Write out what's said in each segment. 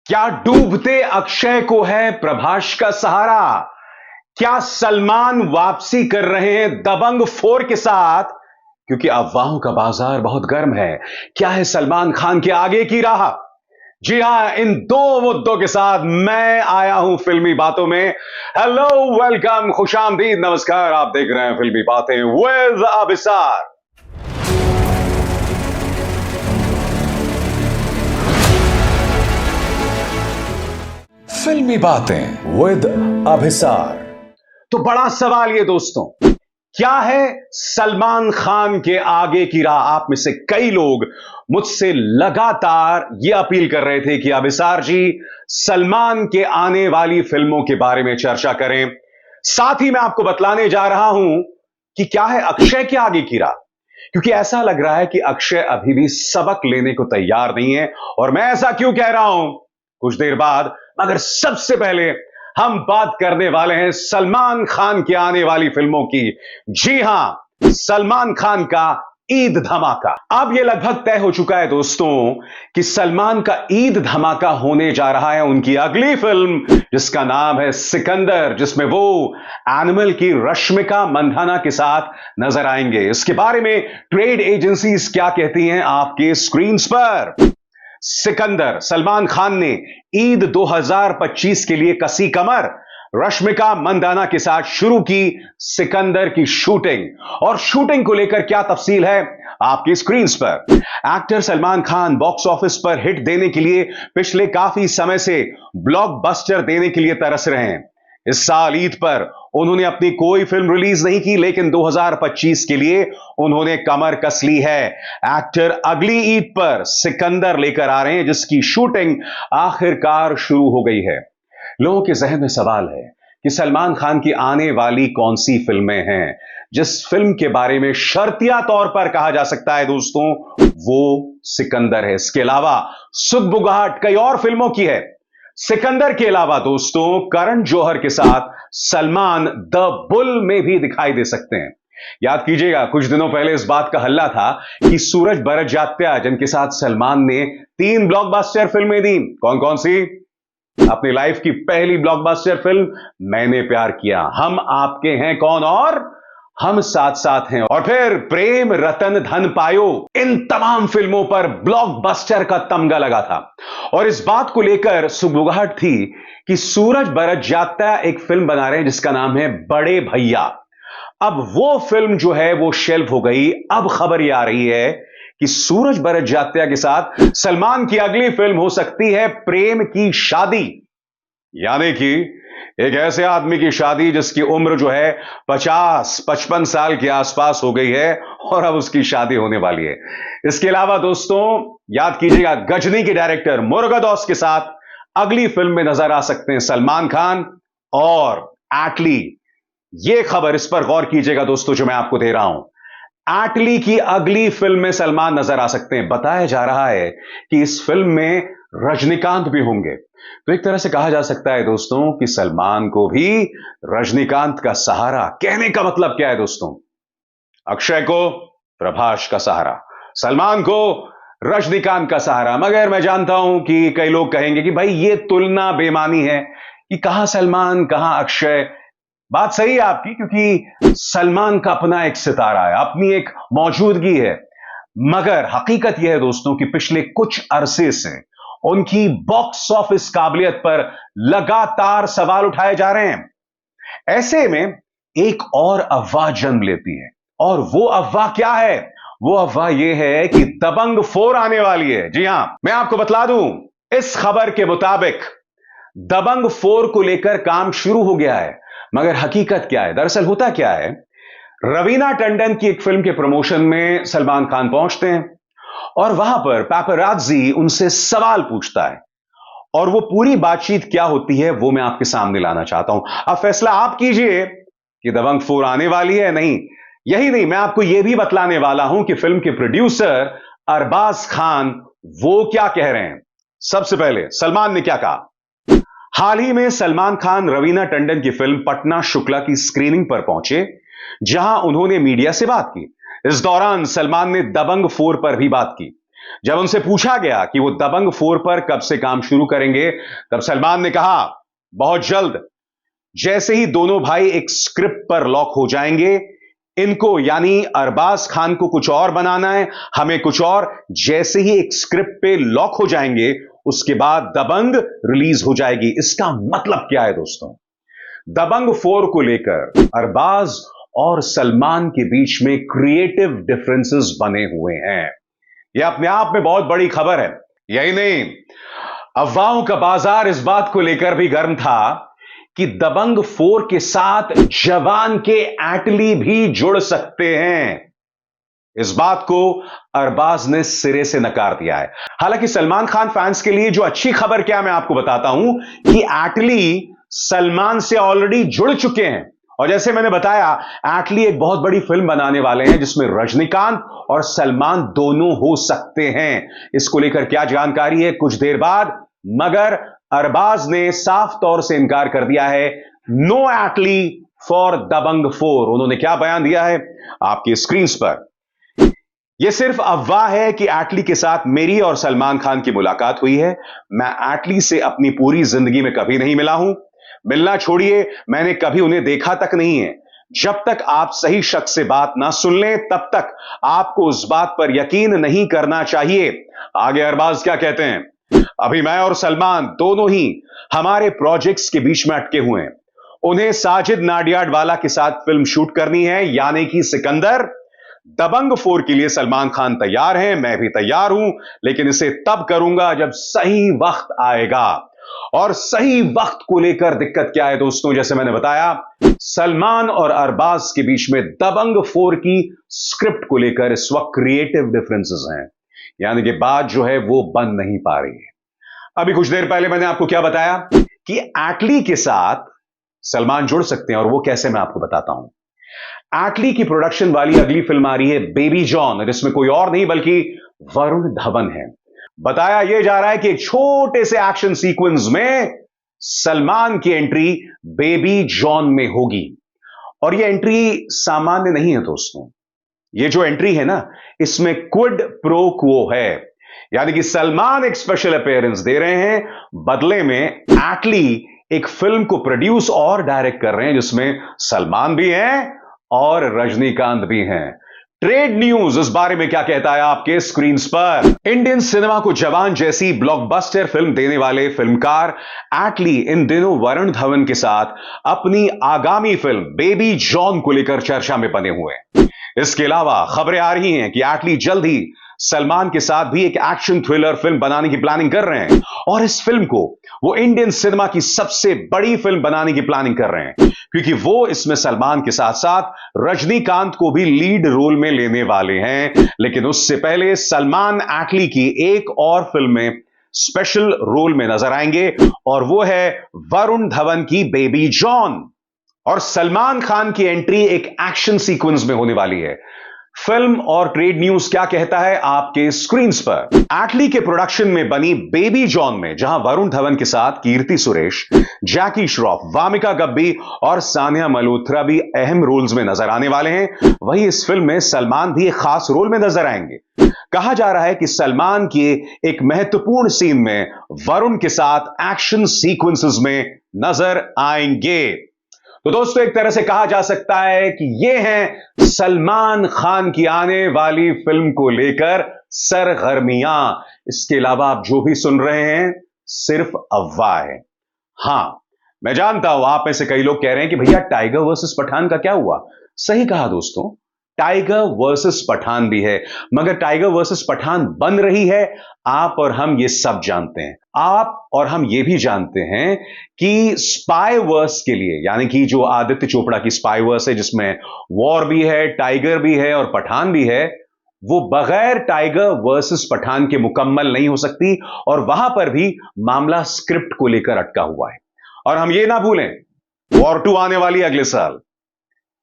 क्या डूबते अक्षय को है प्रभास का सहारा? क्या सलमान वापसी कर रहे हैं दबंग 4 के साथ? क्योंकि अफवाहों का बाजार बहुत गर्म है। क्या है सलमान खान के आगे की राह? जी हां, इन दो मुद्दों के साथ मैं आया हूं फिल्मी बातों में। हेलो, वेलकम, खुशामदीद, नमस्कार। आप देख रहे हैं फिल्मी बातें विद अभिसार। फिल्मी बातें विद अभिसार। तो बड़ा सवाल ये दोस्तों, क्या है सलमान खान के आगे की राह? आप में से कई लोग मुझसे लगातार यह अपील कर रहे थे कि अभिसार जी, सलमान के आने वाली फिल्मों के बारे में चर्चा करें। साथ ही मैं आपको बतलाने जा रहा हूं कि क्या है अक्षय के आगे की राह, क्योंकि ऐसा लग रहा है कि अक्षय अभी भी सबक लेने को तैयार नहीं है। और मैं ऐसा क्यों कह रहा हूं, कुछ देर बाद। मगर सबसे पहले हम बात करने वाले हैं सलमान खान की आने वाली फिल्मों की। जी हां, सलमान खान का ईद धमाका। अब यह लगभग तय हो चुका है दोस्तों कि सलमान का ईद धमाका होने जा रहा है उनकी अगली फिल्म, जिसका नाम है सिकंदर, जिसमें वो एनिमल की रश्मिका मंदाना के साथ नजर आएंगे। इसके बारे में ट्रेड एजेंसीज क्या कहती हैं आपके स्क्रीन पर। सिकंदर, सलमान खान ने ईद 2025 के लिए कसी कमर, रश्मिका मंदाना के साथ शुरू की सिकंदर की शूटिंग। और शूटिंग को लेकर क्या तफसील है आपकी स्क्रीन पर। Actor Salman Khan box office पर हिट देने के लिए पिछले काफी समय से ब्लॉकबस्टर देने के लिए तरस रहे हैं। इस साल ईद पर उन्होंने अपनी कोई फिल्म रिलीज नहीं की, लेकिन 2025 के लिए उन्होंने कमर कस ली है। एक्टर अगली ईद पर सिकंदर लेकर आ रहे हैं, जिसकी शूटिंग आखिरकार शुरू हो गई है। लोगों के जहन में सवाल है कि सलमान खान की आने वाली कौन सी फिल्में हैं। जिस फिल्म के बारे में शर्तिया तौर पर कहा जा सकता है दोस्तों, वो सिकंदर है। इसके अलावा सुगबुगाहट कई और फिल्मों की है। सिकंदर के अलावा दोस्तों करण जौहर के साथ सलमान द बुल में भी दिखाई दे सकते हैं। याद कीजिएगा, कुछ दिनों पहले इस बात का हल्ला था कि सूरज बरजात्या, जिनके साथ सलमान ने 3 ब्लॉकबस्टर फिल्में दी। कौन कौन सी? अपनी लाइफ की पहली ब्लॉकबस्टर फिल्म मैंने प्यार किया, हम आपके हैं कौन, और हम साथ साथ हैं, और फिर प्रेम रतन धन पायो। इन तमाम फिल्मों पर ब्लॉकबस्टर का तमगा लगा था। और इस बात को लेकर सुगबुगाहट थी कि सूरज बरजात्या एक फिल्म बना रहे हैं जिसका नाम है बड़े भैया। अब वो फिल्म जो है वो शेल्फ हो गई। अब खबर यह आ रही है कि सूरज बरजात्या के साथ सलमान की अगली फिल्म हो सकती है प्रेम की शादी, यानी कि एक ऐसे आदमी की शादी जिसकी उम्र जो है 50-55 साल के आसपास हो गई है, और अब उसकी शादी होने वाली है। इसके अलावा दोस्तों याद कीजिएगा, गजनी के डायरेक्टर मुरुगदॉस के साथ अगली फिल्म में नजर आ सकते हैं सलमान खान और एटली। यह खबर, इस पर गौर कीजिएगा दोस्तों जो मैं आपको दे रहा हूं। एटली की अगली फिल्म में सलमान नजर आ सकते हैं। बताया जा रहा है कि इस फिल्म में रजनीकांत भी होंगे। तो एक तरह से कहा जा सकता है दोस्तों कि सलमान को भी रजनीकांत का सहारा। कहने का मतलब क्या है दोस्तों? अक्षय को प्रभास का सहारा, सलमान को रजनीकांत का सहारा। मगर मैं जानता हूं कि कई लोग कहेंगे कि भाई ये तुलना बेमानी है कि कहां सलमान कहां अक्षय। बात सही है आपकी, क्योंकि सलमान का अपना एक सितारा है, अपनी एक मौजूदगी है। मगर हकीकत यह है दोस्तों कि पिछले कुछ अरसे से उनकी बॉक्स ऑफिस काबिलियत पर लगातार सवाल उठाए जा रहे हैं। ऐसे में एक और अफवाह जन्म लेती है, और वो अफवाह क्या है? वो अफवाह यह है कि दबंग 4 आने वाली है। जी हां, मैं आपको बतला दूं, इस खबर के मुताबिक दबंग 4 को लेकर काम शुरू हो गया है। मगर हकीकत क्या है? दरअसल होता क्या है, रवीना टंडन की एक फिल्म के प्रमोशन में सलमान खान पहुंचते हैं, और वहां पर पैपराज़ी उनसे सवाल पूछता है। और वो पूरी बातचीत क्या होती है वो मैं आपके सामने लाना चाहता हूं। अब फैसला आप कीजिए कि दबंग 4 आने वाली है नहीं। यही नहीं, मैं आपको यह भी बतलाने वाला हूं कि फिल्म के प्रोड्यूसर अरबाज खान वो क्या कह रहे हैं। सबसे पहले सलमान ने क्या कहा। हाल ही में सलमान खान रवीना टंडन की फिल्म पटना शुक्ला की स्क्रीनिंग पर पहुंचे, जहां उन्होंने मीडिया से बात की। इस दौरान सलमान ने दबंग 4 पर भी बात की। जब उनसे पूछा गया कि वो दबंग 4 पर कब से काम शुरू करेंगे, तब सलमान ने कहा, बहुत जल्द, जैसे ही दोनों भाई एक स्क्रिप्ट पर लॉक हो जाएंगे, इनको यानी अरबाज खान को कुछ और बनाना है, हमें कुछ और, जैसे ही एक स्क्रिप्ट पे लॉक हो जाएंगे, उसके बाद दबंग रिलीज हो जाएगी। इसका मतलब क्या है दोस्तों? दबंग 4 को लेकर अरबाज और सलमान के बीच में क्रिएटिव डिफरेंसेस बने हुए हैं। यह अपने आप में बहुत बड़ी खबर है। यही नहीं, अफवाहों का बाजार इस बात को लेकर भी गर्म था कि दबंग 4 के साथ जवान के एटली भी जुड़ सकते हैं। इस बात को अरबाज ने सिरे से नकार दिया है। हालांकि सलमान खान फैंस के लिए जो अच्छी खबर क्या, मैं आपको बताता हूं कि एटली सलमान से ऑलरेडी जुड़ चुके हैं। और जैसे मैंने बताया, एटली एक बहुत बड़ी फिल्म बनाने वाले हैं जिसमें रजनीकांत और सलमान दोनों हो सकते हैं। इसको लेकर क्या जानकारी है कुछ देर बाद, मगर अरबाज ने साफ तौर से इनकार कर दिया है। नो एटली फॉर दबंग 4। उन्होंने क्या बयान दिया है आपकी स्क्रीन पर? यह सिर्फ अफवाह है कि एटली के साथ मेरी और सलमान खान की मुलाकात हुई है। मैं एटली से अपनी पूरी जिंदगी में कभी नहीं मिला हूं। मिलना छोड़िए, मैंने कभी उन्हें देखा तक नहीं है। जब तक आप सही शख्स से बात ना सुन लें, तब तक आपको उस बात पर यकीन नहीं करना चाहिए। आगे अरबाज क्या कहते हैं? अभी मैं और सलमान दोनों ही हमारे प्रोजेक्ट्स के बीच में अटके हुए हैं। उन्हें साजिद नाडियाडवाला के साथ फिल्म शूट करनी है, यानी कि सिकंदर। दबंग 4 के लिए सलमान खान तैयार हैं, मैं भी तैयार हूं, लेकिन इसे तब करूंगा जब सही वक्त आएगा। और सही वक्त को लेकर दिक्कत क्या है दोस्तों? जैसे मैंने बताया, सलमान और अरबाज के बीच में दबंग 4 की स्क्रिप्ट को लेकर इस वक्त क्रिएटिव डिफरेंसेस हैं, यानी कि बात जो है वो बन नहीं पा रही है। अभी कुछ देर पहले मैंने आपको क्या बताया कि एटली के साथ सलमान जुड़ सकते हैं, और वो कैसे, मैं आपको बताता हूं। एटली की प्रोडक्शन वाली अगली फिल्म आ रही है बेबी जॉन, जिसमें कोई और नहीं बल्कि वरुण धवन है। बताया यह जा रहा है कि एक छोटे से एक्शन सीक्वेंस में सलमान की एंट्री बेबी जॉन में होगी। और यह एंट्री सामान्य नहीं है दोस्तों। यह जो एंट्री है ना, इसमें क्विड प्रो क्वो है, यानी कि सलमान एक स्पेशल अपीयरेंस दे रहे हैं, बदले में एटली एक फिल्म को प्रोड्यूस और डायरेक्ट कर रहे हैं जिसमें सलमान भी हैं और रजनीकांत भी हैं। ट्रेड न्यूज इस बारे में क्या कहता है आपके स्क्रीन पर? इंडियन सिनेमा को जवान जैसी ब्लॉकबस्टर फिल्म देने वाले फिल्मकार एटली इन दिनों वरुण धवन के साथ अपनी आगामी फिल्म बेबी जॉन को लेकर चर्चा में बने हुए हैं। इसके अलावा खबरें आ रही हैं कि एटली जल्द ही सलमान के साथ भी एक एक्शन थ्रिलर फिल्म बनाने की प्लानिंग कर रहे हैं, और इस फिल्म को वो इंडियन सिनेमा की सबसे बड़ी फिल्म बनाने की प्लानिंग कर रहे हैं, क्योंकि वो इसमें सलमान के साथ साथ रजनीकांत को भी लीड रोल में लेने वाले हैं। लेकिन उससे पहले सलमान एटली की एक और फिल्म में स्पेशल रोल में नजर आएंगे, और वो है वरुण धवन की बेबी जॉन। और सलमान खान की एंट्री एक एक्शन सीक्वेंस में होने वाली है। फिल्म और ट्रेड न्यूज क्या कहता है आपके स्क्रीन पर? एटली के प्रोडक्शन में बनी बेबी जॉन में जहां वरुण धवन के साथ कीर्ति सुरेश, जैकी श्रॉफ, वामिका गब्बी और सानिया मल्होत्रा भी अहम रोल्स में नजर आने वाले हैं, वहीं इस फिल्म में सलमान भी एक खास रोल में नजर आएंगे। कहा जा रहा है कि सलमान के एक महत्वपूर्ण सीन में वरुण के साथ एक्शन सीक्वेंसेस में नजर आएंगे। तो दोस्तों, एक तरह से कहा जा सकता है कि ये हैं सलमान खान की आने वाली फिल्म को लेकर सरगर्मियां। इसके अलावा आप जो भी सुन रहे हैं सिर्फ अफवाह है। हां, मैं जानता हूं आप में से कई लोग कह रहे हैं कि भैया टाइगर वर्सेस पठान का क्या हुआ? सही कहा दोस्तों, टाइगर वर्सेस पठान भी है, मगर टाइगर वर्सेस पठान बन रही है, आप और हम ये सब जानते हैं। आप और हम ये भी जानते हैं कि स्पाई वर्स के लिए, यानी कि जो आदित्य चोपड़ा की स्पाई वर्स है जिसमें वॉर भी है, टाइगर भी है और पठान भी है, वो बगैर टाइगर वर्सेस पठान के मुकम्मल नहीं हो सकती, और वहां पर भी मामला स्क्रिप्ट को लेकर अटका हुआ है। और हम ये ना भूलें, वॉर 2 आने वाली अगले साल।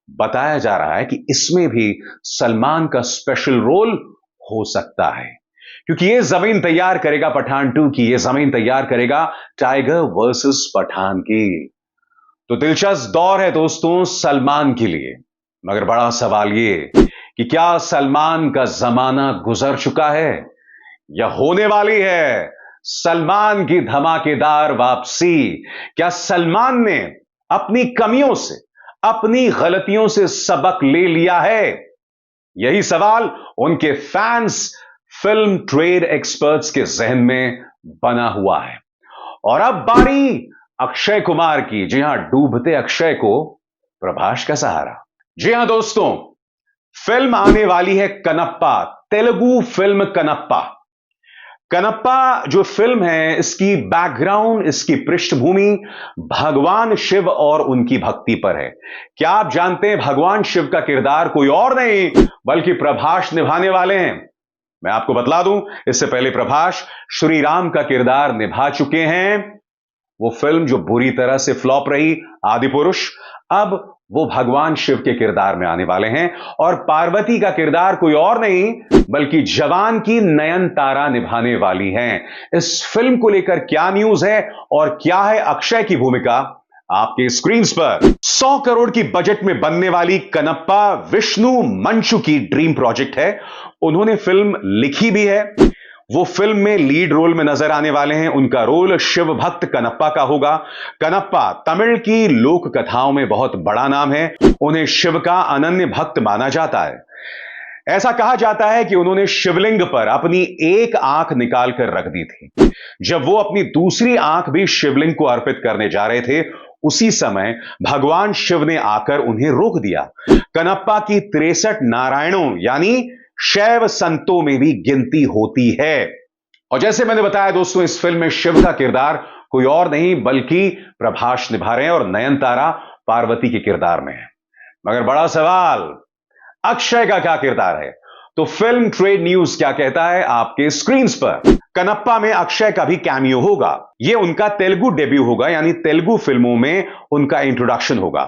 बताया जा रहा है कि इसमें भी सलमान का स्पेशल रोल हो सकता है, क्योंकि यह जमीन तैयार करेगा पठान 2 की, यह जमीन तैयार करेगा टाइगर वर्सेस पठान की। तो दिलचस्प दौर है दोस्तों सलमान के लिए, मगर बड़ा सवाल यह कि क्या सलमान का जमाना गुजर चुका है यह होने वाली है सलमान की धमाकेदार वापसी। क्या सलमान ने अपनी कमियों से, अपनी गलतियों से सबक ले लिया है? यही सवाल उनके फैंस, फिल्म ट्रेड एक्सपर्ट्स के जहन में बना हुआ है। और अब बारी अक्षय कुमार की। जी हां, डूबते अक्षय को प्रभास का सहारा। जी हां दोस्तों, फिल्म आने वाली है कनप्पा, तेलुगु फिल्म कनप्पा। कनप्पा जो फिल्म है, इसकी बैकग्राउंड, इसकी पृष्ठभूमि भगवान शिव और उनकी भक्ति पर है। क्या आप जानते हैं भगवान शिव का किरदार कोई और नहीं बल्कि प्रभास निभाने वाले हैं? मैं आपको बतला दूं, इससे पहले प्रभास श्री राम का किरदार निभा चुके हैं। वो फिल्म जो बुरी तरह से फ्लॉप रही, आदि पुरुष, अब वो भगवान शिव के किरदार में आने वाले हैं। और पार्वती का किरदार कोई और नहीं बल्कि जवान की नयनतारा निभाने वाली हैं। इस फिल्म को लेकर क्या न्यूज है और क्या है अक्षय की भूमिका, आपके स्क्रीन पर। 100 करोड़ की बजट में बनने वाली कनप्पा विष्णु मंचू की ड्रीम प्रोजेक्ट है। उन्होंने फिल्म लिखी भी है। वो फिल्म में लीड रोल में नजर आने वाले हैं। उनका रोल शिव भक्त कनप्पा का होगा। कनप्पा तमिल की लोक कथाओं में बहुत बड़ा नाम है। उन्हें शिव का अनन्य भक्त माना जाता है। ऐसा कहा जाता है कि उन्होंने शिवलिंग पर अपनी एक आंख निकालकर रख दी थी। जब वो अपनी दूसरी आंख भी शिवलिंग को अर्पित करने जा रहे थे, उसी समय भगवान शिव ने आकर उन्हें रोक दिया। कनप्पा की 63 नारायणों यानी शैव संतों में भी गिनती होती है। और जैसे मैंने बताया दोस्तों, इस फिल्म में शिव का किरदार कोई और नहीं बल्कि प्रभास निभा रहे हैं और नयनतारा पार्वती के किरदार में है। मगर बड़ा सवाल, अक्षय का क्या किरदार है? तो फिल्म ट्रेड न्यूज क्या कहता है आपके स्क्रीन पर। कनप्पा में अक्षय का भी कैमियो होगा। यह उनका तेलुगु डेब्यू होगा, यानी तेलुगु फिल्मों में उनका इंट्रोडक्शन होगा।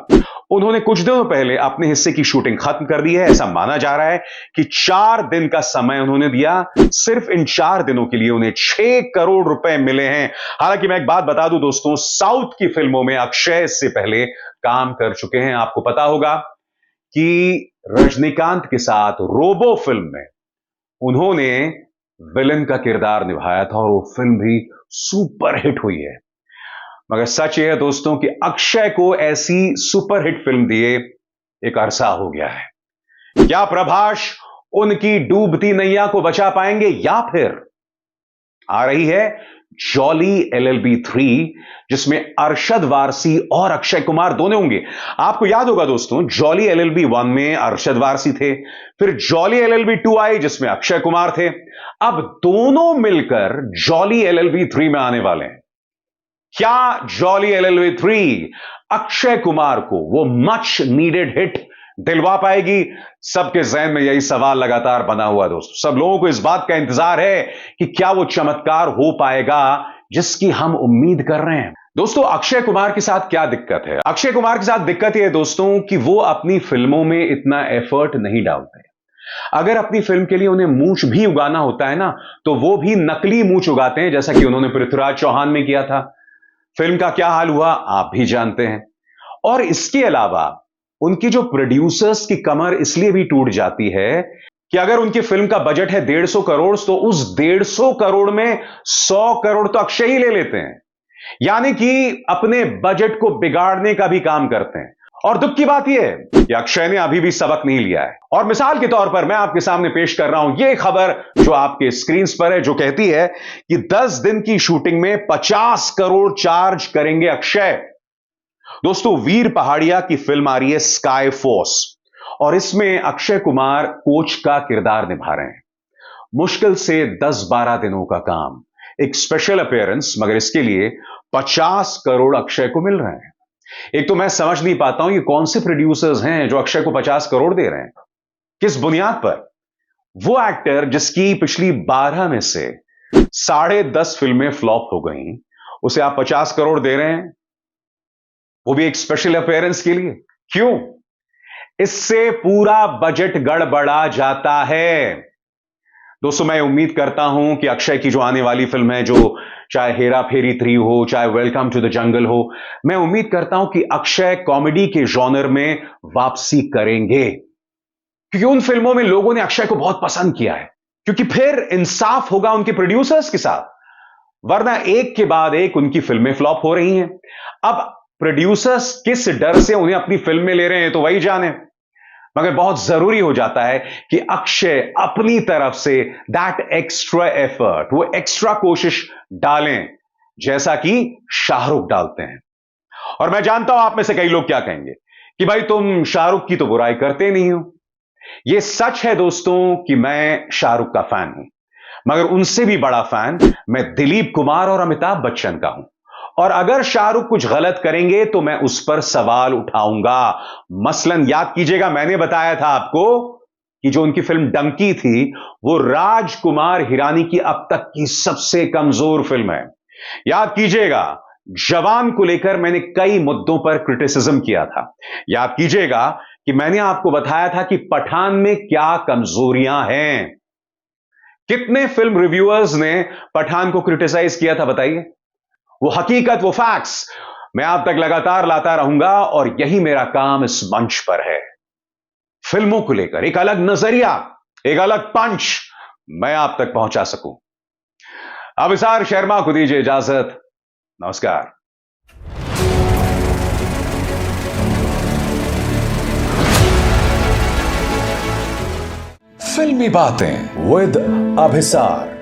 उन्होंने कुछ दिनों पहले अपने हिस्से की शूटिंग खत्म कर दी है। ऐसा माना जा रहा है कि 4 दिन का समय उन्होंने दिया। सिर्फ इन 4 दिनों के लिए उन्हें 6 करोड़ रुपए मिले हैं। हालांकि मैं एक बात बता दूं दोस्तों, साउथ की फिल्मों में अक्षय इससे पहले काम कर चुके हैं। आपको पता होगा कि रजनीकांत के साथ रोबो फिल्म में उन्होंने विलन का किरदार निभाया था और वो फिल्म भी सुपर हिट हुई है। मगर सच यह है दोस्तों कि अक्षय को ऐसी सुपरहिट फिल्म दिए एक अरसा हो गया है। क्या प्रभास उनकी डूबती नैया को बचा पाएंगे या फिर आ रही है जॉली एलएलबी 3, जिसमें अरशद वारसी और अक्षय कुमार दोनों होंगे। आपको याद होगा दोस्तों, जॉली एलएलबी 1 में अरशद वारसी थे, फिर जॉली एलएलबी 2 आई जिसमें अक्षय कुमार थे। अब दोनों मिलकर जॉली एलएलबी 3 में आने वाले हैं। क्या जॉली एलएलबी 3 अक्षय कुमार को वो मच नीडेड हिट दिलवा पाएगी? सबके जहन में यही सवाल लगातार बना हुआ दोस्तों। सब लोगों को इस बात का इंतजार है कि क्या वो चमत्कार हो पाएगा जिसकी हम उम्मीद कर रहे हैं। दोस्तों, अक्षय कुमार के साथ क्या दिक्कत है? अक्षय कुमार के साथ दिक्कत यह है दोस्तों कि वो अपनी फिल्मों में इतना एफर्ट नहीं डालते। अगर अपनी फिल्म के लिए उन्हें मूंछ भी उगाना होता है ना, तो वो भी नकली मूंछ उगाते हैं, जैसा कि उन्होंने पृथ्वीराज चौहान में किया था। फिल्म का क्या हाल हुआ आप भी जानते हैं। और इसके अलावा उनकी जो प्रोड्यूसर्स की कमर इसलिए भी टूट जाती है कि अगर उनकी फिल्म का बजट है 150 करोड़, तो उस 150 करोड़ में 100 करोड़ तो अक्षय ही ले लेते हैं। यानी कि अपने बजट को बिगाड़ने का भी काम करते हैं। और दुख की बात यह है कि अक्षय ने अभी भी सबक नहीं लिया है। और मिसाल के तौर पर मैं आपके सामने पेश कर रहा हूं यह खबर जो आपके स्क्रीन पर है, जो कहती है कि 10 दिन की शूटिंग में 50 करोड़ चार्ज करेंगे अक्षय। दोस्तों, वीर पहाड़िया की फिल्म आ रही है स्काई फोर्स, और इसमें अक्षय कुमार कोच का किरदार निभा रहे हैं। मुश्किल से 10-12 दिनों का काम, एक स्पेशल अपीयरेंस, मगर इसके लिए 50 करोड़ अक्षय को मिल रहे हैं। एक तो मैं समझ नहीं पाता हूं ये कौन से प्रोड्यूसर्स हैं जो अक्षय को 50 करोड़ दे रहे हैं, किस बुनियाद पर? वो एक्टर जिसकी पिछली 12 में से 10.5 फिल्में फ्लॉप हो गई, उसे आप 50 करोड़ दे रहे हैं, वो भी एक स्पेशल अपीयरेंस के लिए? क्यों? इससे पूरा बजट गड़बड़ा जाता है। दोस्तों, मैं उम्मीद करता हूं कि अक्षय की जो आने वाली फिल्म है, जो चाहे हेरा फेरी 3 हो, चाहे वेलकम टू द जंगल हो, मैं उम्मीद करता हूं कि अक्षय कॉमेडी के जॉनर में वापसी करेंगे, क्योंकि उन फिल्मों में लोगों ने अक्षय को बहुत पसंद किया है। क्योंकि फिर इंसाफ होगा उनके प्रोड्यूसर्स के साथ, वरना एक के बाद एक उनकी फिल्में फ्लॉप हो रही हैं। अब प्रोड्यूसर्स किस डर से उन्हें अपनी फिल्म में ले रहे हैं तो वही जाने, मगर बहुत जरूरी हो जाता है कि अक्षय अपनी तरफ से दैट एक्स्ट्रा एफर्ट, वो एक्स्ट्रा कोशिश डालें, जैसा कि शाहरुख डालते हैं। और मैं जानता हूं आप में से कई लोग क्या कहेंगे कि भाई तुम शाहरुख की तो बुराई करते नहीं हो। यह सच है दोस्तों कि मैं शाहरुख का फैन हूं, मगर उनसे भी बड़ा फैन मैं दिलीप कुमार और अमिताभ बच्चन का हूं। और अगर शाहरुख कुछ गलत करेंगे तो मैं उस पर सवाल उठाऊंगा। मसलन याद कीजिएगा, मैंने बताया था आपको कि जो उनकी फिल्म डंकी थी वो राजकुमार हिरानी की अब तक की सबसे कमजोर फिल्म है। याद कीजिएगा, जवान को लेकर मैंने कई मुद्दों पर क्रिटिसिज्म किया था। याद कीजिएगा कि मैंने आपको बताया था कि पठान में क्या कमजोरियां हैं। कितने फिल्म रिव्यूअर्स ने पठान को क्रिटिसाइज किया था बताइए? वो हकीकत, वो फैक्ट्स मैं आप तक लगातार लाता रहूंगा, और यही मेरा काम इस मंच पर है। फिल्मों को लेकर एक अलग नजरिया, एक अलग पंच मैं आप तक पहुंचा सकूं। अभिसार शर्मा को दीजिए इजाजत। नमस्कार। फिल्मी बातें विद अभिसार।